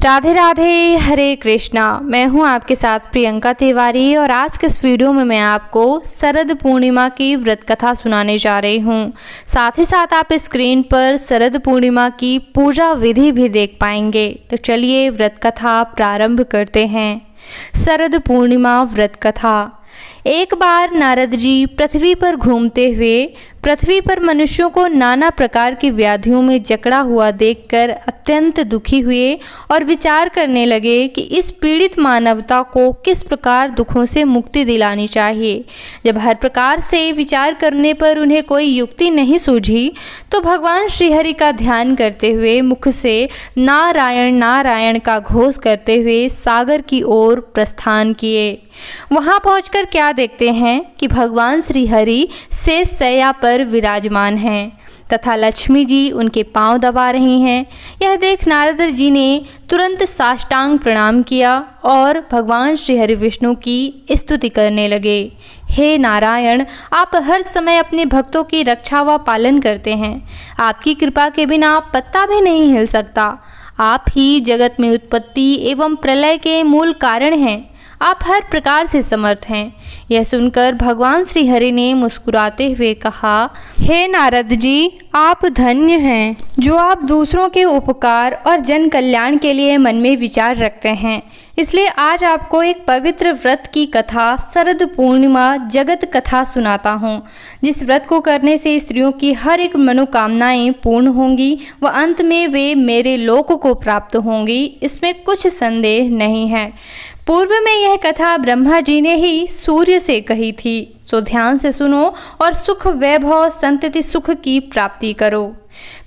राधे राधे, हरे कृष्णा। मैं हूं आपके साथ प्रियंका तिवारी और आज के इस वीडियो में मैं आपको शरद पूर्णिमा की व्रत कथा सुनाने जा रही हूं। साथ ही साथ आप स्क्रीन पर शरद पूर्णिमा की पूजा विधि भी देख पाएंगे। तो चलिए व्रत कथा प्रारंभ करते हैं। शरद पूर्णिमा व्रत कथा। एक बार नारद जी पृथ्वी पर घूमते हुए पृथ्वी पर मनुष्यों को नाना प्रकार की व्याधियों में जकड़ा हुआ देखकर अत्यंत दुखी हुए और विचार करने लगे कि इस पीड़ित मानवता को किस प्रकार दुखों से मुक्ति दिलानी चाहिए। जब हर प्रकार से विचार करने पर उन्हें कोई युक्ति नहीं सूझी तो भगवान श्रीहरि का ध्यान करते हुए मुख से नारायण नारायण का घोष करते हुए सागर की ओर प्रस्थान किए। वहां पहुंचकर क्या देखते हैं कि भगवान श्रीहरि शेष शैया पर विराजमान हैं तथा लक्ष्मी जी उनके पांव दबा रही हैं। यह देख नारद जी ने तुरंत साष्टांग प्रणाम किया और भगवान श्रीहरि विष्णु की स्तुति करने लगे। हे नारायण, आप हर समय अपने भक्तों की रक्षा व पालन करते हैं। आपकी कृपा के बिना पत्ता भी नहीं हिल सकता। आप ही जगत में उत्पत्ति एवं प्रलय के मूल कारण हैं। आप हर प्रकार से समर्थ हैं। यह सुनकर भगवान श्री हरि ने मुस्कुराते हुए कहा, हे नारद जी, आप धन्य हैं जो आप दूसरों के उपकार और जन कल्याण के लिए मन में विचार रखते हैं। इसलिए आज आपको एक पवित्र व्रत की कथा शरद पूर्णिमा जगत कथा सुनाता हूँ, जिस व्रत को करने से स्त्रियों की हर एक मनोकामनाएं पूर्ण होंगी व अंत में वे मेरे लोक को प्राप्त होंगी। इसमें कुछ संदेह नहीं है। पूर्व में यह कथा ब्रह्मा जी ने ही सूर्य से कही थी, सो ध्यान से सुनो और सुख वैभव संतति सुख की प्राप्ति करो।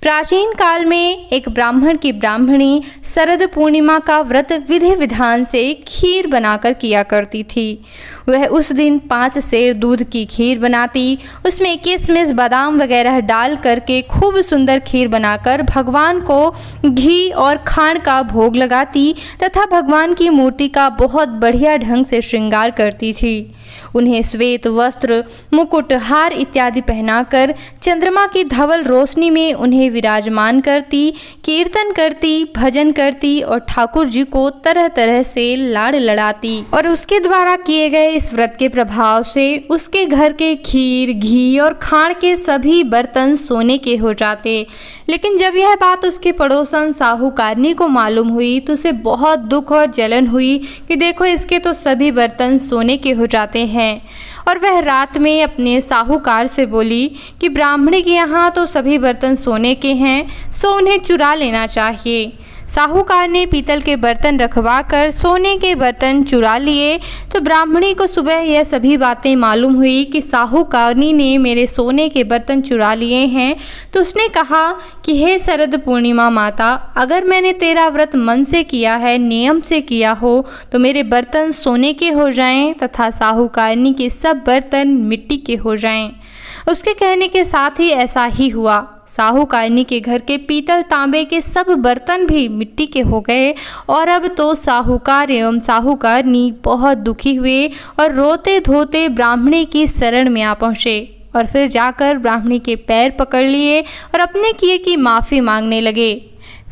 प्राचीन काल में एक ब्राह्मण की ब्राह्मणी शरद पूर्णिमा का व्रत विधि विधान से खीर बनाकर किया करती थी। वह उस दिन 5 सेर दूध की खीर बनाती, उसमें किशमिश बादाम वगैरह डाल करके खूब सुंदर खीर बनाकर भगवान को घी और खांड का भोग लगाती तथा भगवान की मूर्ति का बहुत बढ़िया ढंग से श्रृंगार करती थी। उन्हें श्वेत वस्त्र, मुकुट, हार इत्यादि पहनाकर चंद्रमा की धवल रोशनी में उन्हें विराजमान करती, कीर्तन करती, भजन करती और ठाकुर जी को तरह तरह से लाड़ लड़ाती। और उसके द्वारा किए गए इस व्रत के प्रभाव से उसके घर के खीर, घी और खांड के सभी बर्तन सोने के हो जाते। लेकिन जब यह बात उसके पड़ोसन साहूकारनी को मालूम हुई तो उसे बहुत दुख और जलन हुई कि देखो, इसके तो सभी बर्तन सोने के हो जाते हैं। और वह रात में अपने साहूकार से बोली कि ब्राह्मणी के यहाँ तो सभी बर्तन सोने के हैं, सो उन्हें चुरा लेना चाहिए। साहूकार ने पीतल के बर्तन रखवा कर सोने के बर्तन चुरा लिए। तो ब्राह्मणी को सुबह यह सभी बातें मालूम हुई कि साहूकारनी ने मेरे सोने के बर्तन चुरा लिए हैं। तो उसने कहा कि हे शरद पूर्णिमा माता, अगर मैंने तेरा व्रत मन से किया है, नियम से किया हो, तो मेरे बर्तन सोने के हो जाएं तथा साहूकारनी के सब बर्तन मिट्टी के हो जाएं। उसके कहने के साथ ही ऐसा ही हुआ। साहूकारनी के घर के पीतल तांबे के सब बर्तन भी मिट्टी के हो गए और अब तो साहूकार एवं साहूकारनी बहुत दुखी हुए और रोते धोते ब्राह्मणी की शरण में आ पहुँचे और फिर जाकर ब्राह्मणी के पैर पकड़ लिए और अपने किए की माफ़ी मांगने लगे।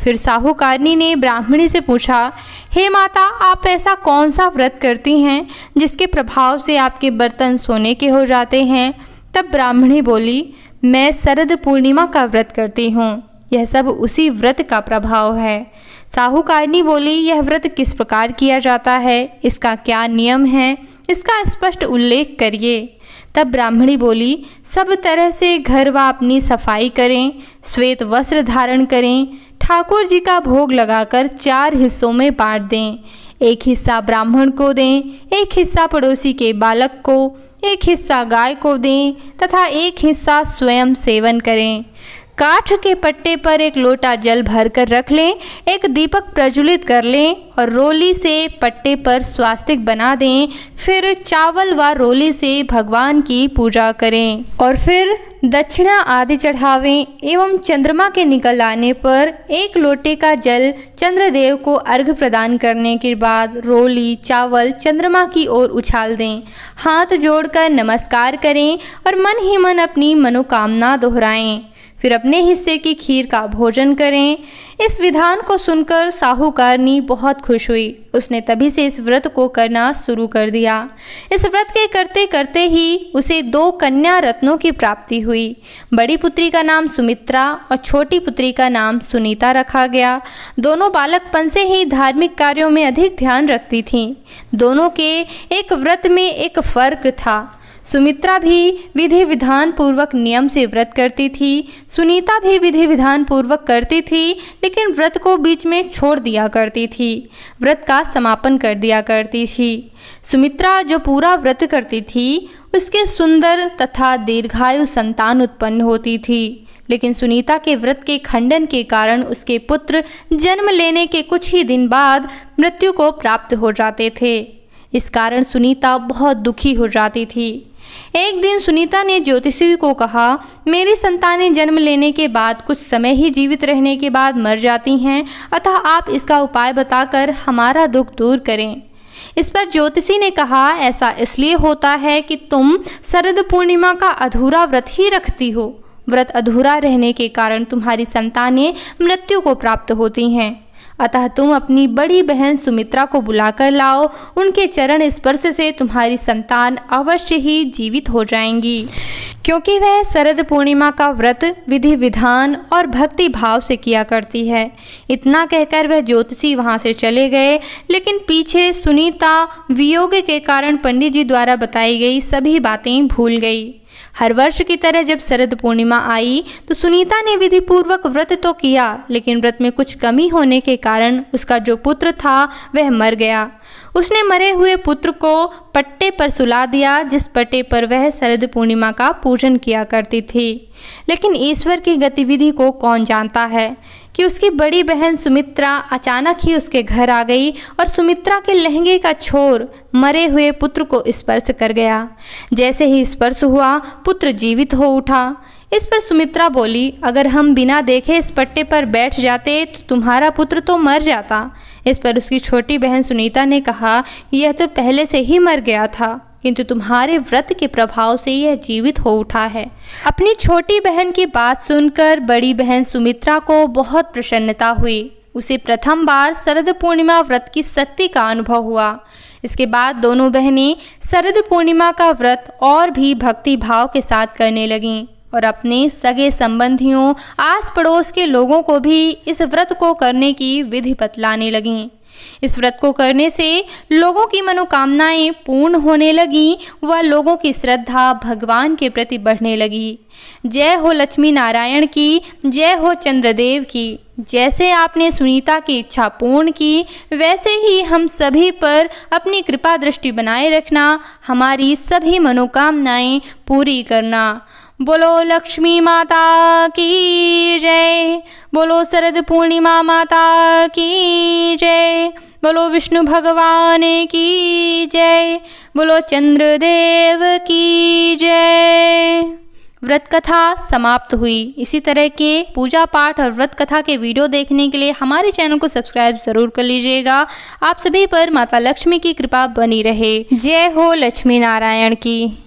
फिर साहूकारनी ने ब्राह्मणी से पूछा, हे माता, आप ऐसा कौन सा व्रत करती हैं जिसके प्रभाव से आपके बर्तन सोने के हो जाते हैं? तब ब्राह्मणी बोली, मैं शरद पूर्णिमा का व्रत करती हूँ। यह सब उसी व्रत का प्रभाव है। साहूकारनी बोली, यह व्रत किस प्रकार किया जाता है? इसका क्या नियम है? इसका स्पष्ट उल्लेख करिए। तब ब्राह्मणी बोली, सब तरह से घर व अपनी सफाई करें, श्वेत वस्त्र धारण करें, ठाकुर जी का भोग लगाकर 4 हिस्सों में बांट दें। एक हिस्सा ब्राह्मण को दें, एक हिस्सा पड़ोसी के बालक को, एक हिस्सा गाय को दें तथा एक हिस्सा स्वयं सेवन करें। काठ के पट्टे पर एक लोटा जल भरकर रख लें, एक दीपक प्रज्वलित कर लें और रोली से पट्टे पर स्वास्तिक बना दें। फिर चावल व रोली से भगवान की पूजा करें और फिर दक्षिणा आदि चढ़ावें एवं चंद्रमा के निकल आने पर 1 लोटे का जल चंद्रदेव को अर्घ प्रदान करने के बाद रोली चावल चंद्रमा की ओर उछाल दें। हाथ जोड़कर नमस्कार करें और मन ही मन अपनी मनोकामना दोहराएं। फिर अपने हिस्से की खीर का भोजन करें। इस विधान को सुनकर साहूकारनी बहुत खुश हुई। उसने तभी से इस व्रत को करना शुरू कर दिया। इस व्रत के करते करते ही उसे 2 कन्या रत्नों की प्राप्ति हुई। बड़ी पुत्री का नाम सुमित्रा और छोटी पुत्री का नाम सुनीता रखा गया। दोनों बालकपन से ही धार्मिक कार्यों में अधिक ध्यान रखती थीं। दोनों के एक व्रत में एक फर्क था। सुमित्रा भी विधि विधान पूर्वक नियम से व्रत करती थी। सुनीता भी विधि विधान पूर्वक करती थी, लेकिन व्रत को बीच में छोड़ दिया करती थी, व्रत का समापन कर दिया करती थी। सुमित्रा जो पूरा व्रत करती थी, उसके सुंदर तथा दीर्घायु संतान उत्पन्न होती थी, लेकिन सुनीता के व्रत के खंडन के कारण उसके पुत्र जन्म लेने के कुछ ही दिन बाद मृत्यु को प्राप्त हो जाते थे। इस कारण सुनीता बहुत दुखी हो जाती थी। एक दिन सुनीता ने ज्योतिषी को कहा, मेरी संतानें जन्म लेने के बाद कुछ समय ही जीवित रहने के बाद मर जाती हैं, अतः आप इसका उपाय बताकर हमारा दुख दूर करें। इस पर ज्योतिषी ने कहा, ऐसा इसलिए होता है कि तुम शरद पूर्णिमा का अधूरा व्रत ही रखती हो। व्रत अधूरा रहने के कारण तुम्हारी संतानें मृत्यु को प्राप्त होती हैं। अतः तुम अपनी बड़ी बहन सुमित्रा को बुलाकर लाओ। उनके चरण स्पर्श से तुम्हारी संतान अवश्य ही जीवित हो जाएंगी, क्योंकि वह शरद पूर्णिमा का व्रत विधि विधान और भक्ति भाव से किया करती है। इतना कहकर वह ज्योतिषी वहां से चले गए, लेकिन पीछे सुनीता वियोग के कारण पंडित जी द्वारा बताई गई सभी बातें भूल गई। हर वर्ष की तरह जब शरद पूर्णिमा आई तो सुनीता ने विधि पूर्वक व्रत तो किया, लेकिन व्रत में कुछ कमी होने के कारण उसका जो पुत्र था वह मर गया। उसने मरे हुए पुत्र को पट्टे पर सुला दिया, जिस पट्टे पर वह शरद पूर्णिमा का पूजन किया करती थी। लेकिन ईश्वर की गतिविधि को कौन जानता है कि उसकी बड़ी बहन सुमित्रा अचानक ही उसके घर आ गई और सुमित्रा के लहंगे का छोर मरे हुए पुत्र को स्पर्श कर गया। जैसे ही स्पर्श हुआ, पुत्र जीवित हो उठा। इस पर सुमित्रा बोली, अगर हम बिना देखे इस पट्टे पर बैठ जाते तो तुम्हारा पुत्र तो मर जाता। इस पर उसकी छोटी बहन सुनीता ने कहा, यह तो पहले से ही मर गया था, किंतु तुम्हारे व्रत के प्रभाव से यह जीवित हो उठा है। अपनी छोटी बहन की बात सुनकर बड़ी बहन सुमित्रा को बहुत प्रसन्नता हुई। उसे प्रथम बार शरद पूर्णिमा व्रत की शक्ति का अनुभव हुआ। इसके बाद दोनों बहनें शरद पूर्णिमा का व्रत और भी भक्ति भाव के साथ करने लगीं और अपने सगे संबंधियों, आस पड़ोस के लोगों को भी इस व्रत को करने की विधि बतलाने लगीं। इस व्रत को करने से लोगों की मनोकामनाएं पूर्ण होने लगी व लोगों की श्रद्धा भगवान के प्रति बढ़ने लगी। जय हो लक्ष्मी नारायण की, जय हो चंद्रदेव की। जैसे आपने सुनीता की इच्छा पूर्ण की, वैसे ही हम सभी पर अपनी कृपा दृष्टि बनाए रखना, हमारी सभी मनोकामनाएं पूरी करना। बोलो लक्ष्मी माता की जय, बोलो शरद पूर्णिमा माता की जय, बोलो विष्णु भगवान की जय, बोलो चंद्रदेव की जय। व्रत कथा समाप्त हुई। इसी तरह के पूजा पाठ और व्रत कथा के वीडियो देखने के लिए हमारे चैनल को सब्सक्राइब जरूर कर लीजिएगा। आप सभी पर माता लक्ष्मी की कृपा बनी रहे। जय हो लक्ष्मी नारायण की।